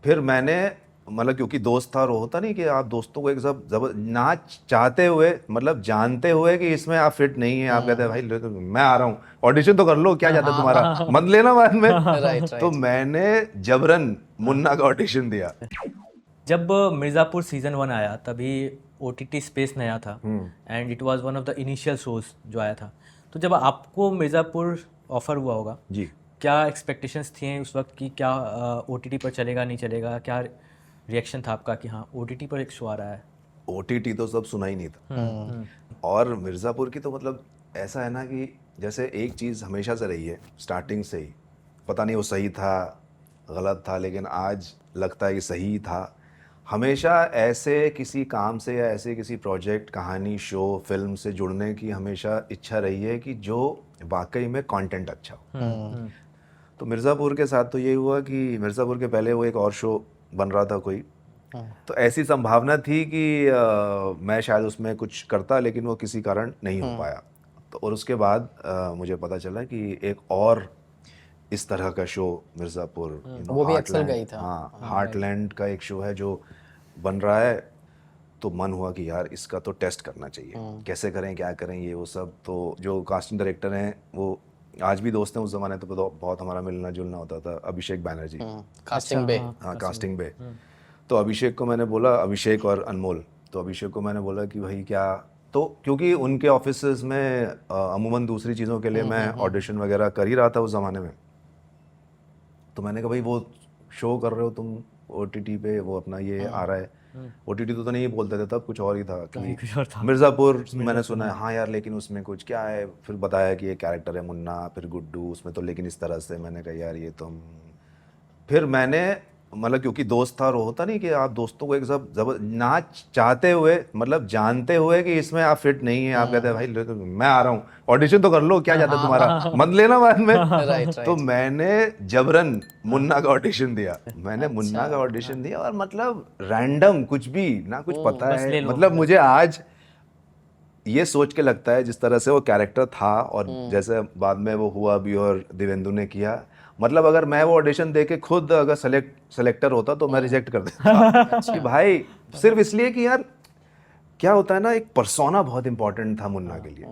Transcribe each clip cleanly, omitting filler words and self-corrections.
फिर मैंने मतलब क्योंकि दोस्त था और होता नहीं कि आप दोस्तों को एक सब ना चाहते हुए मतलब जानते हुए कि इसमें आप फिट नहीं है, आप कहते हैं भाई मैं आ रहा हूँ, ऑडिशन तो कर लो, क्या जाता है तुम्हारा, मत लेना बाद में। राइट तो मैंने जबरन मुन्ना का ऑडिशन दिया। जब मिर्ज़ापुर सीज़न 1 आया तभी OTT स्पेस नया था and it was one of the initial shows जो आया था। तो जब आपको मिर्ज़ापुर ऑफर हुआ होगा जी, क्या एक्सपेक्टेशंस थी उस वक्त कि क्या OTT पर चलेगा नहीं चलेगा, क्या रिएक्शन था आपका कि हाँ OTT पर एक शो आ रहा है? ओटीटी तो सब सुना ही नहीं था। और मिर्ज़ापुर की तो मतलब ऐसा है ना कि जैसे एक चीज़ हमेशा से रही है स्टार्टिंग से ही, पता नहीं वो सही था गलत था, लेकिन आज लगता है कि सही था। हमेशा ऐसे किसी काम से या ऐसे किसी प्रोजेक्ट, कहानी, शो, फिल्म से जुड़ने की हमेशा इच्छा रही है कि जो वाकई में कंटेंट अच्छा हो। तो मिर्ज़ापुर के साथ तो ये हुआ कि मिर्ज़ापुर के पहले वो एक और शो बन रहा था कोई, तो ऐसी संभावना थी कि मैं शायद उसमें कुछ करता, लेकिन वो किसी कारण नहीं हो पाया। तो और उसके बाद मुझे पता चला कि एक और इस तरह का शो मिर्ज़ापुर, वो भी एक्सेल का ही था। हाँ, हार्टलैंड का एक शो है जो बन रहा है। तो मन हुआ कि यार इसका तो टेस्ट करना चाहिए, कैसे करें, क्या करें, ये वो सब। तो जो कास्टिंग डायरेक्टर हैं वो आज भी दोस्त हैं, उस ज़माने तो बहुत हमारा मिलना जुलना होता था, अभिषेक बैनर्जी। कास्टिंग पे हाँ, कास्टिंग पे। तो अभिषेक को मैंने बोला, अभिषेक और अनमोल, तो अभिषेक को मैंने बोला कि भाई क्या, तो क्योंकि उनके ऑफिसेज में अमूमन दूसरी चीज़ों के लिए मैं ऑडिशन वगैरह कर ही रहा था उस ज़माने में। तो मैंने कहा भाई वो शो कर रहे हो तुम OTT पे, वो अपना ये आ रहा है, OTT तो नहीं बोलते थे तब, कुछ और ही था कि मिर्ज़ापुर मैंने सुना है। हाँ यार, लेकिन उसमें कुछ क्या है, फिर बताया कि ये कैरेक्टर है मुन्ना, फिर गुड्डू उसमें तो, लेकिन इस तरह से। मैंने कहा यार ये तो फिर मैंने मतलब क्योंकि दोस्त था और होता नहीं कि आप दोस्तों को एक सब ना चाहते हुए मतलब जानते हुए कि इसमें आप फिट नहीं है, आप कहते हैं भाई मैं आ रहा हूँ, ऑडिशन तो कर लो, क्या जाता है तुम्हारा, मत लेना बाद में। तो मैंने जबरन मुन्ना का ऑडिशन दिया। मैंने मुन्ना का ऑडिशन दिया और मतलब रैंडम कुछ भी ना, कुछ पता है, मतलब मुझे आज ये सोच के लगता है जिस तरह से वो कैरेक्टर था और जैसे बाद में वो हुआ भी और दिवेंदु ने किया, मतलब अगर मैं वो ऑडिशन दे के खुद अगर सेलेक्टर होता तो मैं रिजेक्ट कर देता कि भाई सिर्फ इसलिए कि यार क्या होता है ना, एक पर्सोना बहुत इंपॉर्टेंट था मुन्ना के लिए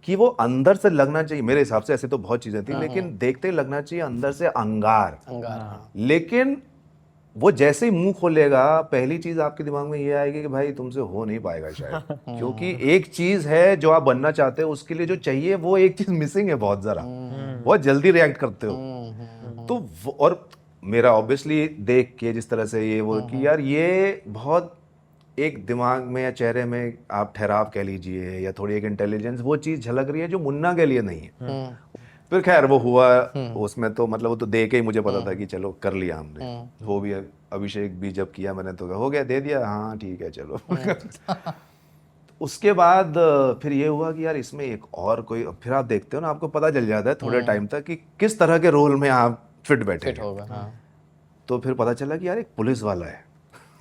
कि वो अंदर से लगना चाहिए। मेरे हिसाब से ऐसे तो बहुत चीजें थी, लेकिन देखते ही लगना चाहिए अंदर से अंगार। लेकिन वो जैसे ही मुंह खोलेगा पहली चीज आपके दिमाग में ये आएगी कि भाई तुमसे हो नहीं पाएगा शायद, क्योंकि एक चीज है जो आप बनना चाहते हो, उसके लिए जो चाहिए वो एक चीज मिसिंग है, बहुत जरा, बहुत जल्दी रिएक्ट करते हो। तो और मेरा ऑब्वियसली देख के जिस तरह से ये वो कि यार ये बहुत एक दिमाग में या चेहरे में आप ठहराव कह लीजिए या थोड़ी एक इंटेलिजेंस, वो चीज झलक रही है जो मुन्ना के लिए नहीं है। फिर खैर वो हुआ, उसमें तो मतलब वो तो दे के ही मुझे पता था कि चलो कर लिया हमने। वो भी अभिषेक भी जब किया मैंने तो हो गया, दे दिया, हाँ ठीक है चलो। उसके बाद फिर ये हुआ कि यार इसमें एक और कोई, फिर आप देखते हो ना, आपको पता चल जाता है थोड़े टाइम तक कि किस तरह के रोल में आप फिट बैठे होगा। तो फिर पता चला कि यार एक पुलिस वाला है।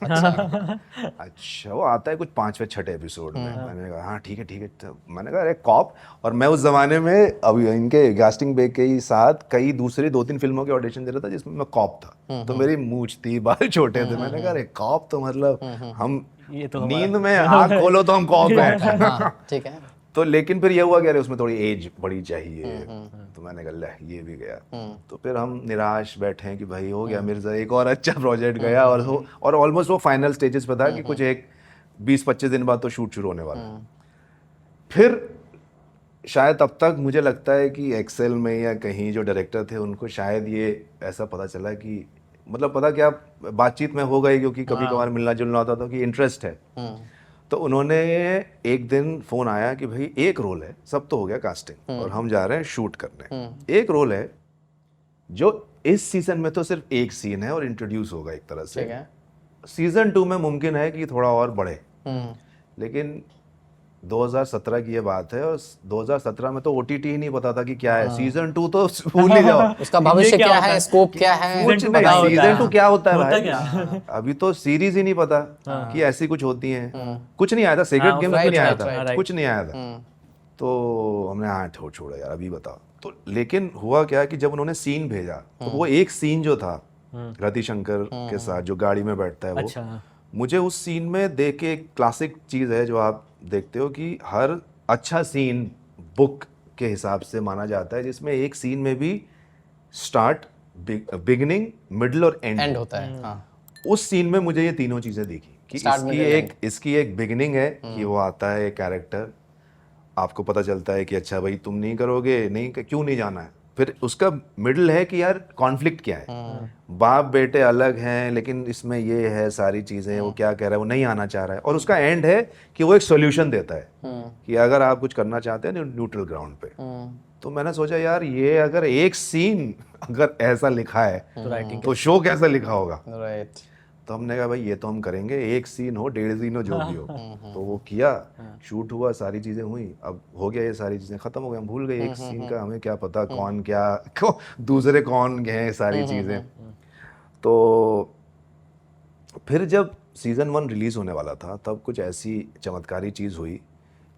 अच्छा वो आता है कुछ 5वें 6ठे एपिसोड में। मैंने कहा हाँ ठीक है ठीक है। तो मैंने कहा अरे कॉप, और मैं उस जमाने में अभी इनके कास्टिंग बे के ही साथ कई दूसरी 2-3 फिल्मों के ऑडिशन दे रहा था जिसमें मैं कॉप था। तो मेरी मूंछ थी, बाल छोटे थे। मैंने कहा अरे कॉप तो मतलब हम नींद में आँख खोलो तो हम कॉप हैं। ठीक है। तो लेकिन फिर ये हुआ कि अरे उसमें थोड़ी एज बड़ी चाहिए। तो मैंने कहा ले ये भी गया। तो फिर हम निराश बैठे हैं कि भाई हो गया मिर्जा, एक और अच्छा प्रोजेक्ट गया और ऑलमोस्ट वो फाइनल स्टेजेस पे था कि कुछ एक 20-25 दिन बाद तो शूट शुरू होने वाला। फिर शायद तब तक मुझे लगता है कि एक्सेल में या कहीं जो डायरेक्टर थे उनको शायद ये ऐसा पता चला कि मतलब पता क्या बातचीत में हो गई, क्योंकि कभी कभार मिलना जुलना होता था कि इंटरेस्ट है। तो उन्होंने एक दिन फोन आया कि भाई एक रोल है, सब तो हो गया कास्टिंग और हम जा रहे हैं शूट करने। एक रोल है जो इस सीजन में तो सिर्फ एक सीन है और इंट्रोड्यूस होगा एक तरह से, सीजन 2 में मुमकिन है कि थोड़ा और बढ़े। लेकिन 2017 की ये बात है और 2017 में तो OTT ही नहीं पता था कि क्या है सीजन 2, तो भूल ही जाओ उसका भविष्य क्या है, स्कोप क्या है, कुछ नहीं। सीजन 2 क्या होता है भाई, अभी तो सीरीज ही नहीं पता कि ऐसी कुछ होती हैं। कुछ नहीं आया था, सीक्रेट गेम भी नहीं आया था, कुछ नहीं आया था। तो हमने हाँ छोड़ो यार अभी बताओ। तो लेकिन हुआ क्या कि जब उन्होंने सीन भेजा तो वो एक सीन जो था रतिशंकर के साथ जो गाड़ी में बैठता है वो, अच्छा मुझे उस सीन में देख के एक क्लासिक चीज़ है जो आप देखते हो कि हर अच्छा सीन बुक के हिसाब से माना जाता है, जिसमें एक सीन में भी स्टार्ट, बिगिनिंग, मिडल और एंड एंड होता है। हाँ उस सीन में मुझे ये तीनों चीज़ें दिखी कि Start, middle, इसकी एक बिगिनिंग है कि वो आता है एक कैरेक्टर, आपको पता चलता है कि अच्छा भाई तुम नहीं करोगे, नहीं क्यों नहीं जाना है। फिर उसका मिडल है कि यार कॉन्फ्लिक्ट क्या है, बाप बेटे अलग हैं लेकिन इसमें ये है सारी चीज़ें, वो क्या कह रहा है, वो नहीं आना चाह रहा है। और उसका एंड है कि वो एक सॉल्यूशन देता है कि अगर आप कुछ करना चाहते हैं न्यूट्रल ग्राउंड पे। तो मैंने सोचा यार ये अगर एक सीन अगर ऐसा लिखा है तो शो कैसा लिखा होगा। राइट। तो हमने कहा भाई ये तो हम करेंगे, एक सीन हो, 1.5 सीन हो, जो भी हो। तो वो किया, शूट हुआ, सारी चीजें हुई, अब हो गया, ये सारी चीजें खत्म हो गई, हम भूल गए एक सीन का, हमें क्या पता कौन क्या दूसरे कौन हैं, सारी चीजें। तो फिर जब सीजन 1 रिलीज होने वाला था तब कुछ ऐसी चमत्कारी चीज हुई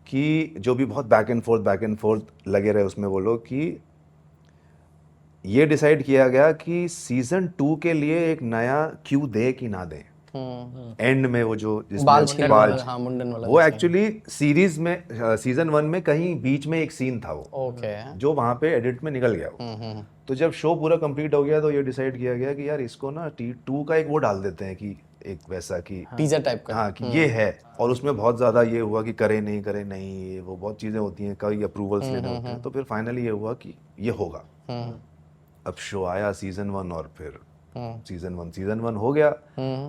कि जो भी बहुत बैक एंड फोर्थ लगे रहे उसमें वो लोग, कि ये डिसाइड किया गया कि सीजन 2 के लिए एक नया क्यू दे कि ना दे। एंड में वो जो जिसमें हाँ, मुंडन वाला वो एक्चुअली सीरीज में सीजन 1 में कहीं बीच में एक सीन था वो, ओके। जो वहां पे एडिट में निकल गया वो। तो जब शो पूरा कंप्लीट हो गया तो ये डिसाइड किया गया कि यार इसको ना T2 का एक वो डाल देते हैं कि एक वैसा कि टीजर टाइप का। हाँ कि ये है। और उसमें बहुत ज़्यादा ये हुआ कि करे नहीं, ये वो बहुत चीज़ें होती हैं, कई अप्रूवल्स लेने होते हैं। तो फिर फाइनली ये हुआ कि ये होगा। अब शो आया सीजन 1 और फिर सीजन 1 हो गया।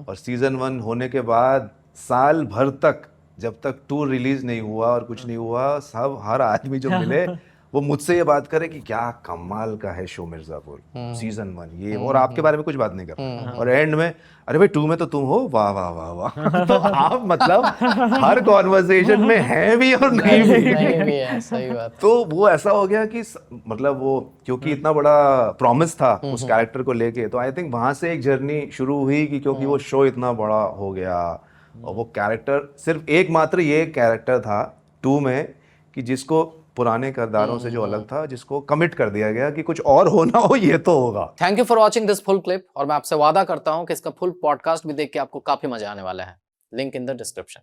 और सीजन 1 होने के बाद साल भर तक, जब तक 2 रिलीज नहीं हुआ और कुछ नहीं हुआ, सब हर आदमी जो मिले वो मुझसे ये बात करे कि क्या कमाल का है शो मिर्जापुर सीजन 1 ये, और आपके बारे में कुछ बात नहीं कर। और एंड में अरे भाई 2 में तो तुम हो, वाह वाह वाह वाह। तो आप मतलब हर कॉन्वर्सेशन में हैं भी और नहीं भी। नहीं भी है, सही बात। तो वो ऐसा हो गया कि मतलब वो क्योंकि इतना बड़ा प्रॉमिस था उस कैरेक्टर को लेके, तो आई थिंक वहां से एक जर्नी शुरू हुई कि क्योंकि वो शो इतना बड़ा हो गया और वो कैरेक्टर सिर्फ एकमात्र ये कैरेक्टर था 2 में कि जिसको पुराने किरदारों से जो अलग था, जिसको कमिट कर दिया गया कि कुछ और होना हो ये तो होगा। Thank you for watching this full clip, और मैं आपसे वादा करता हूं कि इसका फुल पॉडकास्ट भी देख के आपको काफी मजा आने वाला है। Link in the description.